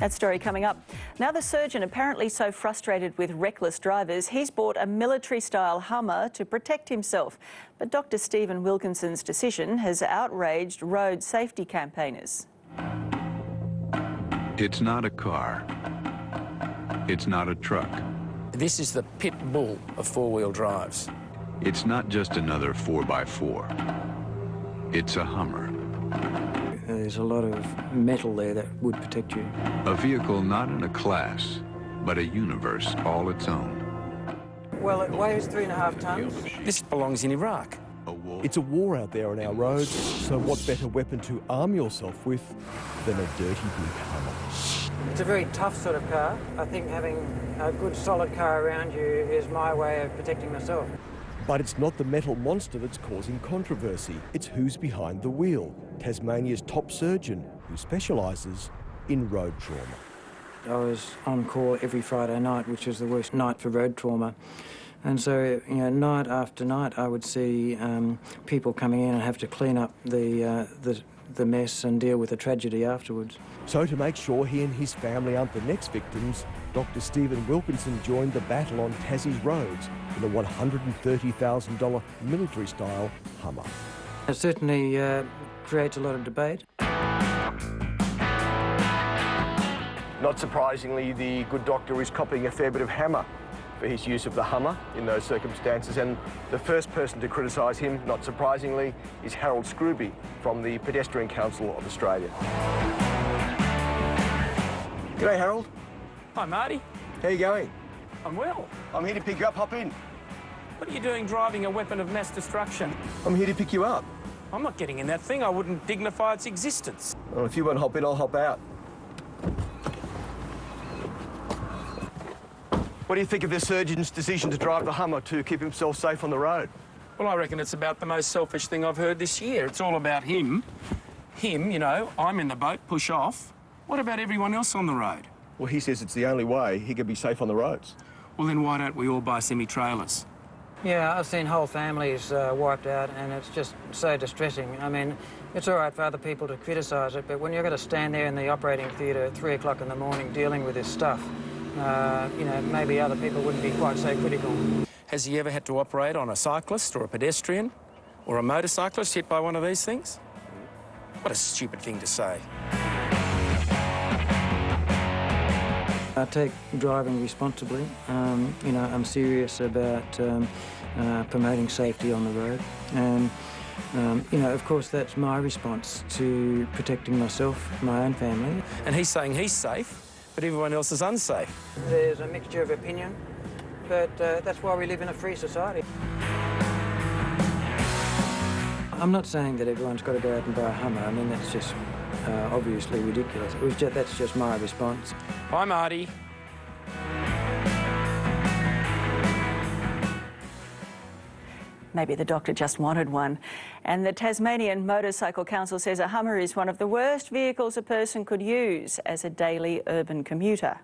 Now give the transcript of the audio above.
That story coming up. Now the surgeon, apparently so frustrated with reckless drivers, he's bought a military-style Hummer to protect himself. But Dr. Steven Wilkinson's decision has outraged road safety campaigners. It's not a car. It's not a truck. This is the pit bull of four-wheel drives. It's not just another 4x4. It's a Hummer. There's a lot of metal there that would protect you. A vehicle not in a class, but a universe all its own. Well, it weighs 3.5 tons. This belongs in Iraq. It's a war out there on our roads, so what better weapon to arm yourself with than a dirty big Hummer? It's a very tough sort of car. I think having a good solid car around you is my way of protecting myself. But it's not the metal monster that's causing controversy. It's who's behind the wheel. Tasmania's top surgeon, who specialises in road trauma. I was on call every Friday night, which is the worst night for road trauma. And so, you know, night after night, I would see people coming in and have to clean up the mess and deal with the tragedy afterwards. So to make sure he and his family aren't the next victims, Dr. Steven Wilkinson joined the battle on Tassie's roads in a $130,000 military-style Hummer. It certainly creates a lot of debate. Not surprisingly, the good doctor is copying a fair bit of hammer for his use of the Hummer in those circumstances, and the first person to criticise him, not surprisingly, is Harold Scruby from the Pedestrian Council of Australia. G'day, Harold. Hi, Marty. How you going? I'm well. I'm here to pick you up. Hop in. What are you doing driving a weapon of mass destruction? I'm here to pick you up. I'm not getting in that thing. I wouldn't dignify its existence. Well, if you won't hop in, I'll hop out. What do you think of the surgeon's decision to drive the Hummer to keep himself safe on the road? Well, I reckon it's about the most selfish thing I've heard this year. It's all about him. Him, you know, I'm in the boat, push off. What about everyone else on the road? Well, he says it's the only way he can be safe on the roads. Well, then why don't we all buy semi-trailers? Yeah, I've seen whole families wiped out, and it's just so distressing. I mean, it's all right for other people to criticise it, but when you've got to stand there in the operating theatre at 3 o'clock in the morning dealing with this stuff, you know, maybe other people wouldn't be quite so critical. Has he ever had to operate on a cyclist or a pedestrian or a motorcyclist hit by one of these things? What a stupid thing to say. I take driving responsibly. You know, I'm serious about promoting safety on the road. And, you know, of course, that's my response to protecting myself, my own family. And he's saying he's safe, but everyone else is unsafe. There's a mixture of opinion, but that's why we live in a free society. I'm not saying that everyone's got to go out and buy a Hummer. I mean, that's just obviously ridiculous. That's just my response. Hi, Marty. Maybe the doctor just wanted one. And the Tasmanian Motorcycle Council says a Hummer is one of the worst vehicles a person could use as a daily urban commuter.